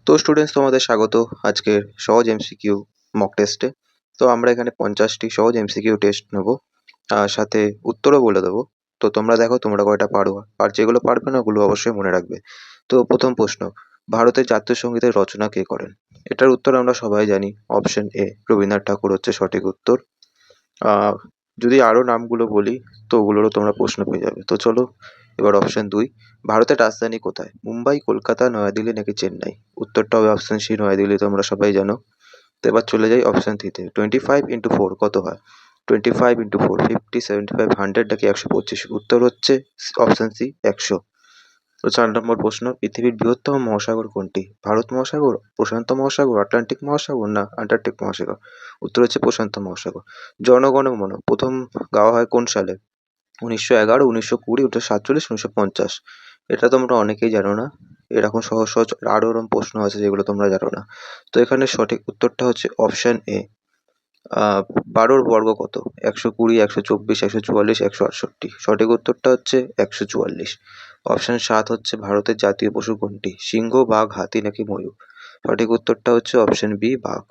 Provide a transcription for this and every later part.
তো স্টুডেন্টস, তোমাদের স্বাগত আজকের সহজ এমসিকিউ মক টেস্টে। তো আমরা এখানে 50টি সহজ এমসিকিউ টেস্ট নেবো, আর সাথে উত্তরও বলে দেবো। তো তোমরা দেখো তোমরা কয়টা পারো, আর যেগুলো পারবে না ওগুলো অবশ্যই মনে রাখবে। তো প্রথম প্রশ্ন, ভারতের জাতীয় সঙ্গীতের রচনা কে করেন? এটার উত্তর আমরা সবাই জানি, অপশন এ রবীন্দ্রনাথ ঠাকুর হচ্ছে সঠিক উত্তর। আহ যদি আরো নামগুলো বলি তো ওগুলোরও তোমরা প্রশ্ন পেয়ে যাবে। তো চলো এবার অপশন 2, ভারতের রাজধানী কোথায়? মুম্বাই, কলকাতা, নয়াদিল্লি নাকি চেন্নাই? উত্তরটা হবে অপশন সি নয়াদিল্লি, তোমরা সবাই জানো। তো এবার চলে যাই অপশন 3-তে, 25 × 4 কত হয়? 25 × 4 50, 75, 100 নাকি 125? উত্তর হচ্ছে অপশন সি 100। তো 4 নম্বর প্রশ্ন, পৃথিবীর বৃহত্তম মহাসাগর কোনটি? ভারত মহাসাগর, প্রশান্ত মহাসাগর, আটলান্টিক মহাসাগর না আন্টার্কটিক মহাসাগর? উত্তর হচ্ছে প্রশান্ত মহাসাগর। জনগণ মন প্রথম গাওয়া হয় কোন সালে? 1911, 1920, 1947, 1950? এটা তোমরা অনেকেই জানো না। এরকম সহজ সহজ আরো এরকম প্রশ্ন আছে যেগুলো তোমরা জানো না। তো এখানে সঠিক উত্তরটা হচ্ছে অপশন এ। 12র বর্গ কত? 120, 124, 144, 168? সঠিক উত্তরটা হচ্ছে 144। অপশন 7 হচ্ছে, ভারতের জাতীয় পশু কোনটি? সিংহ, বাঘ, হাতি নাকি ময়ূর? সঠিক উত্তরটা হচ্ছে অপশন বি বাঘ।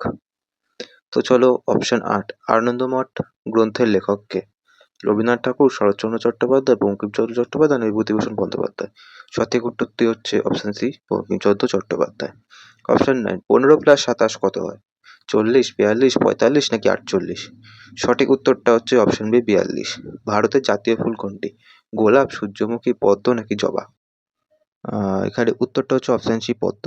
তো চলো অপশন 8, আনন্দমঠ গ্রন্থের লেখক কে? রবীন্দ্রনাথ ঠাকুর, শরৎচন্দ্র চট্টোপাধ্যায়, বঙ্কিমচন্দ্র চট্টোপাধ্যায়, বিভূতিভূষণ বন্দ্যোপাধ্যায়? সঠিক উত্তরটি হচ্ছে option C Bankimchandra Chattopadhyay. Option 9, 15+27 কত হয়? 40, 42, 45 নাকি 48? সঠিক উত্তরটা হচ্ছে অপশন বি 42। ভারতের জাতীয় ফুল কোনটি? গোলাপ, সূর্যমুখী, পদ্ম নাকি জবা? এখানে উত্তরটা হচ্ছে অপশন সি পদ্ম।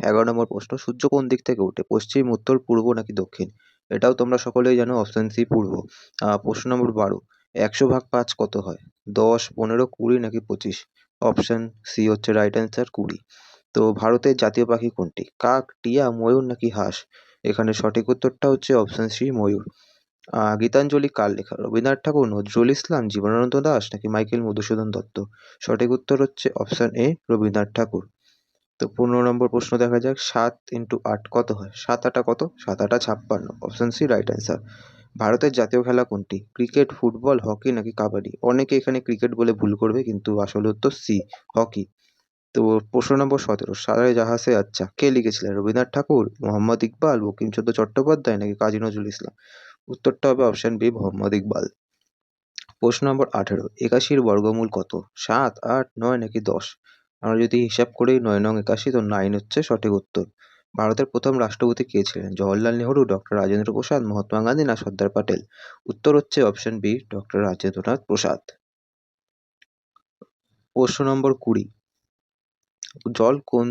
11 নম্বর প্রশ্ন, সূর্য কোন দিক থেকে ওঠে? পশ্চিম, উত্তর, পূর্ব নাকি দক্ষিণ? এটাও তোমরা সকলেই জানো, অপশন সি পূর্ব। প্রশ্ন নম্বর 12, 100/5 কত হয়? 10, 15, 20 নাকি 25? অপশন সি হচ্ছে রাইট অ্যান্সার 20। তো ভারতের জাতীয় পাখি কোনটি? কাক, টিয়া, ময়ূর নাকি হাঁস? এখানে সঠিক উত্তরটা হচ্ছে অপশন সি ময়ূর। গীতাঞ্জলি কার লেখা? রবীন্দ্রনাথ ঠাকুর, নজরুল ইসলাম, জীবনানন্দ দাশ নাকি মাইকেল মধুসূদন দত্ত? সঠিক উত্তর হচ্ছে অপশন এ রবীন্দ্রনাথ ঠাকুর। তো 15 নম্বর প্রশ্ন দেখা যাক, 7 × 8 কত হয়? 7 8 কত? 7 8 56। Option C right answer. ভারতের জাতীয় খেলা কোনটি? ক্রিকেট, ফুটবল, হকি নাকি কাবাডি? অনেকে এখানে ক্রিকেট বলে ভুল করবে, কিন্তু আসলে উত্তর সি হকি। তো প্রশ্ন নম্বর 17, সারে জাহাসে আচ্ছা কে লিখেছিলেন? রবীন্দ্রনাথ ঠাকুর, মোহাম্মদ ইকবাল, বঙ্কিমচন্দ্র চট্টোপাধ্যায় নাকি কাজী নজরুল ইসলাম? উত্তরটা হবে অপশন বি মোহাম্মদ ইকবাল। প্রশ্ন নম্বর 18, 81-র বর্গমূল কত? 7, 8, 9 নাকি 10? আমরা যদি হিসাব করি 9 নং 81, তো 9 হচ্ছে সঠিক উত্তর। ভারতের প্রথম রাষ্ট্রপতি কে ছিলেন? জওহরলাল নেহরু, ডক্টর রাজেন্দ্র প্রসাদ, মহাত্মা গান্ধী না সর্দার প্যাটেল? উত্তর হচ্ছে option B doctor Rajendranath Prasad. প্রশ্ন নম্বর 20, জল কোন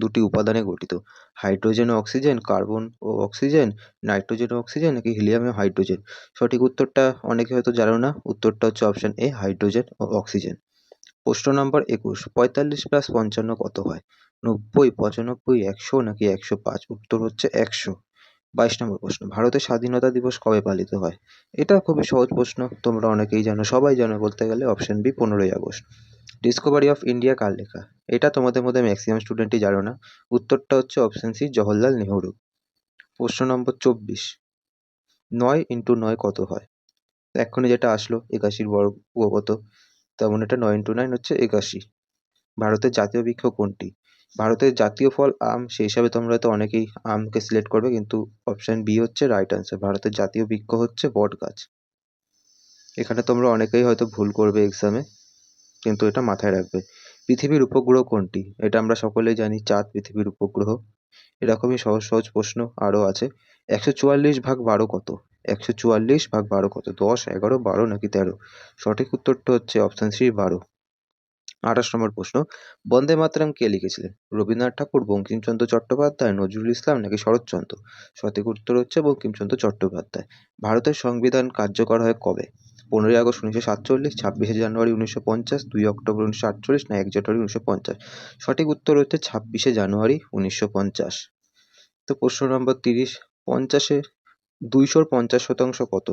দুটি উপাদানে গঠিত? হাইড্রোজেন ও অক্সিজেন, কার্বন ও অক্সিজেন, নাইট্রোজেন ও অক্সিজেন নাকি হিলিয়াম ও হাইড্রোজেন? সঠিক উত্তরটা অনেকে হয়তো জানো না, উত্তরটা হচ্ছে অপশন এ হাইড্রোজেন ও অক্সিজেন। প্রশ্ন নম্বর 21, 45+55 কত হয়? 90, 95, 100 নাকি 105? উত্তর হচ্ছে 100। 22 নম্বর প্রশ্ন, ভারতের স্বাধীনতা দিবস কবে পালিত হয়? এটা খুবই সহজ প্রশ্ন, তোমরা অনেকেই জানো, সবাই জানো বলতে গেলে, অপশন বি 15ই আগস্ট। ডিসকভারি অফ ইন্ডিয়া কার লেখা? এটা তোমাদের মধ্যে ম্যাক্সিমাম স্টুডেন্টই জানো না, উত্তরটা হচ্ছে অপশন সি জওহরলাল নেহরু। প্রশ্ন নম্বর 24, 9 × 9 কত হয়? এক্ষুনি যেটা আসলো 81-র বর্গ কত, তেমন এটা 9 × 9 হচ্ছে 81। ভারতের জাতীয় বৃক্ষ কোনটি? ভারতের জাতীয় ফল আম, সেই হিসাবে তোমরা হয়তো অনেকেই আমকে সিলেক্ট করবে, কিন্তু অপশন বি হচ্ছে রাইট অ্যান্সার। ভারতের জাতীয় বৃক্ষ হচ্ছে বট গাছ। এখানে তোমরা অনেকেই হয়তো ভুল করবে এক্সামে, কিন্তু এটা মাথায় রাখবে। পৃথিবীর উপগ্রহ কোনটি? এটা আমরা সকলেই জানি, চাঁদ পৃথিবীর উপগ্রহ। এরকমই সহজ সহজ প্রশ্ন আরও আছে। 144/12 কত? 144/12 কত? 10, 11, 12 নাকি 13? সঠিক উত্তরটা হচ্ছে অপশন সি 12। 28 নম্বর প্রশ্ন, বন্দে মাতরম কে লিখেছিলেন? রবীন্দ্রনাথ ঠাকুর, বঙ্কিমচন্দ্র চট্টোপাধ্যায়, নজরুল ইসলাম নাকি শরৎচন্দ্র? সঠিক উত্তর হচ্ছে বঙ্কিমচন্দ্র চট্টোপাধ্যায়। ভারতের সংবিধান কার্যকর হয় কবে? 15ই আগস্ট 1947, 26শে জানুয়ারি 1950, 2 অক্টোবর 1948 না 1 জানুয়ারি 1950? সঠিক উত্তর হচ্ছে 26শে জানুয়ারি 1950। তো প্রশ্ন নম্বর 30, 50-এ 200-র 50% কত?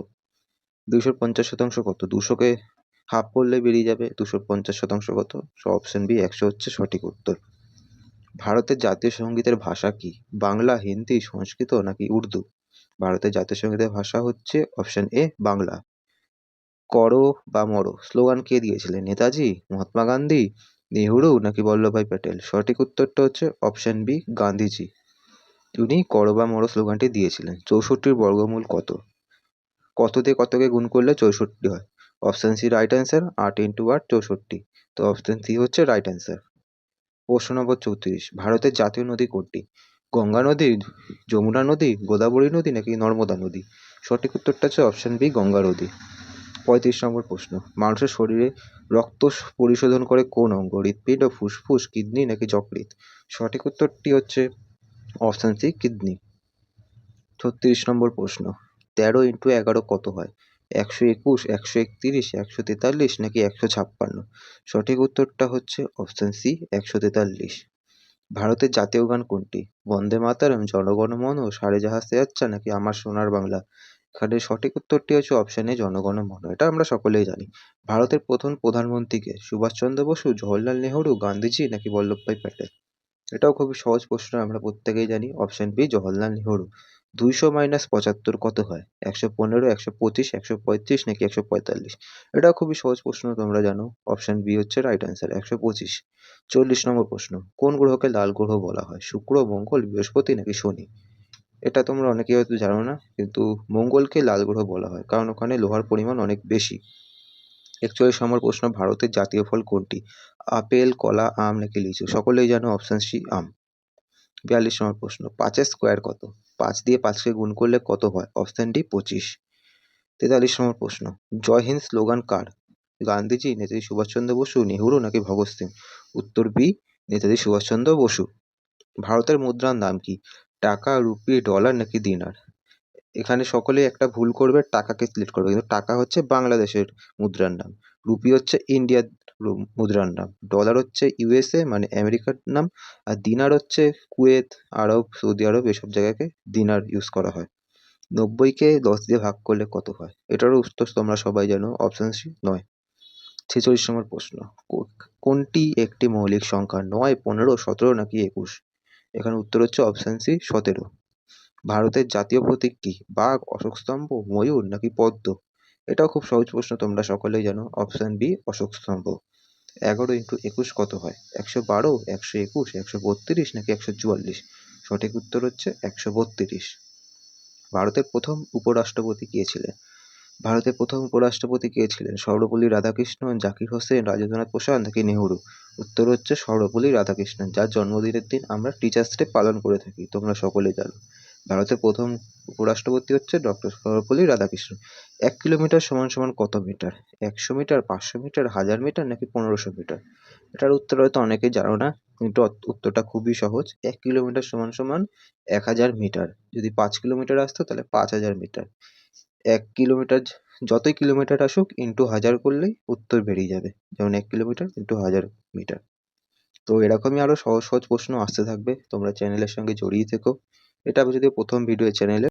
200-র 50% কত? 200-কে হাফ করলে বেরিয়ে যাবে 200-র 50% কত? অপশন বি 100 হচ্ছে সঠিক উত্তর। ভারতের জাতীয় সঙ্গীতের ভাষা কি? বাংলা, হিন্দি, সংস্কৃত নাকি উর্দু? ভারতের জাতীয় সঙ্গীতের ভাষা হচ্ছে অপশন এ বাংলা। করো বা মরো স্লোগান কে দিয়েছিলেন? নেতাজি, মহাত্মা গান্ধী, নেহরু নাকি বল্লভভাই প্যাটেল? সঠিক উত্তরটা হচ্ছে অপশন বি, গান্ধীজি। উনি করো বা মরো স্লোগানটি দিয়েছিলেন। 64-র বর্গমূল কত? কত দিয়ে কতকে গুণ করলে 64 হয়? Option C right answer, 8 × 8 64। তো অপশন সি হচ্ছে রাইট অ্যান্সার। প্রশ্ন নম্বর 34, ভারতের জাতীয় নদী কোনটি? গঙ্গা নদী, যমুনা নদী, গোদাবরী নদী নাকি নর্মদা নদী? সঠিক উত্তরটা হচ্ছে অপশন বি, গঙ্গা নদী। 35 নম্বর প্রশ্ন, মানুষের শরীরে রক্ত পরিশোধন করে কোন অঙ্গ? হৃৎপিণ্ড, ফুসফুস, কিডনি নাকি যকৃৎ? সঠিক উত্তরটি হচ্ছে অপশন সি, কিডনি। 36 নম্বর প্রশ্ন, 13 × 11 কত হয়? 121, 131, 143 নাকি 156? সঠিক উত্তরটা হচ্ছে অপশন সি, 143। ভারতের জাতীয় গান কোনটি? বন্দে মাতরম, জনগণ মন, সারে জাহাঁ সে আচ্ছা নাকি আমার সোনার বাংলা? এখানে সঠিক উত্তরটি হচ্ছে অপশন এ, জনগণ মন। এটা আমরা সকলেই জানি। ভারতের প্রথম প্রধানমন্ত্রী কে? সুভাষচন্দ্র বসু, জওহরলাল নেহরু, গান্ধীজি নাকি বল্লভভাই প্যাটেল? এটাও খুবই সহজ প্রশ্ন, আমরা প্রত্যেকেই জানি। Option B, Jawaharlal Nehru. 200 - 75 কত হয়? 115, 125, 135 নাকি 145? এটাও খুবই সহজ প্রশ্ন, তোমরা জানো। অপশন বি হচ্ছে রাইট অ্যান্সার, 125। 40 নম্বর প্রশ্ন, কোন গ্রহকে লাল গ্রহ বলা হয়? শুক্র, মঙ্গল, বৃহস্পতি নাকি শনি? এটা তোমরা অনেকেই হয়তো জানো না, কিন্তু মঙ্গলকে লাল গ্রহ বলা হয় কারণ ওখানে লোহার পরিমাণ অনেক বেশি। 41 নম্বর প্রশ্ন, ভারতের জাতীয় ফল কোনটি? আপেল, কলা, আম নাকি লিচু? সকলেই জানো, অপশন সি, আম। 42 নম্বর প্রশ্ন, 5-এর স্কোয়ার কত? 5 দিয়ে 5কে গুণ করলে কত হয়? Option D, 25। 43 নম্বর প্রশ্ন, জয় হিন্দ স্লোগান কার? গান্ধীজি, নেতাজি সুভাষচন্দ্র বসু, নেহরু নাকি ভগৎ সিং? উত্তর বি, নেতাজি সুভাষচন্দ্র বসু। ভারতের মুদ্রার নাম কি? টাকা, রুপি, ডলার নাকি দিনার? এখানে সকলেই একটা ভুল করবে, টাকাকে সিলেক্ট করবে, কিন্তু টাকা হচ্ছে বাংলাদেশের মুদ্রার নাম। রুপি হচ্ছে ইন্ডিয়ার মুদ্রার নাম। ডলার হচ্ছে ইউএসএ মানে আমেরিকার নাম। আর দিনার হচ্ছে কুয়েত, আরব, সৌদি আরব এসব জায়গাকে দিনার ইউজ করা হয়। 90-কে 10 দিয়ে ভাগ করলে কত হয়? এটারও উত্তর তোমরা সবাই জানো, অপশন সি, 9। 46 নম্বর প্রশ্ন, কোনটি একটি মৌলিক সংখ্যা? 9, 15, 17 নাকি 21? এখানে উত্তর হচ্ছে অপশন সি, 17। ভারতের জাতীয় প্রতীক কি? বাঘ, অশোক স্তম্ভ, ময়ূর নাকি পদ্ম? এটাও খুব সহজ প্রশ্ন, তোমরা সকলেই জানো, অপশন বি, অশোক স্তম্ভ। 11 × 21 কত হয়? 112, 121, 132 নাকি 144? সঠিক উত্তর হচ্ছে 132। ভারতের প্রথম উপরাষ্ট্রপতি কে ছিলেন? ভারতের প্রথম উপরাষ্ট্রপতি কে ছিলেন? সর্বপল্লী রাধাকৃষ্ণন, জাকির হোসেন, রাজেন্দ্রনাথ প্রসাদ নাকি নেহরু? উত্তর হচ্ছে সর্বপল্লী রাধাকৃষ্ণন, যার জন্মদিনের দিন আমরা টিচার্স ডে পালন করে থাকি, তোমরা সকলে জানো। ভারতের প্রথম উপরাষ্ট্রপতি হচ্ছে ডক্টর সর্বপল্লী রাধাকৃষ্ণন। 1 কিলোমিটার সমান সমান কত মিটার? 100 মিটার, 500 মিটার, 1000 মিটার নাকি 1500 মিটার? এটার উত্তর হয়তো অনেকেই জানো না, কিন্তু উত্তরটা খুবই সহজ। 1 কিলোমিটার সমান সমান 1000 মিটার। যদি 5 কিলোমিটার আসতো তাহলে 5000 মিটার। 1 কিলোমিটার, যতই কিলোমিটার আসুক ইন্টু 1000 করলেই উত্তর বেরিয়ে যাবে। যেমন 1 কিলোমিটার ইন্টু 1000 মিটার। তো এরকমই আরো সহজ সহজ প্রশ্ন আসতে থাকবে, তোমরা চ্যানেলের সঙ্গে জড়িয়ে থেকো। এটা যদিও প্রথম ভিডিও চ্যানেলে।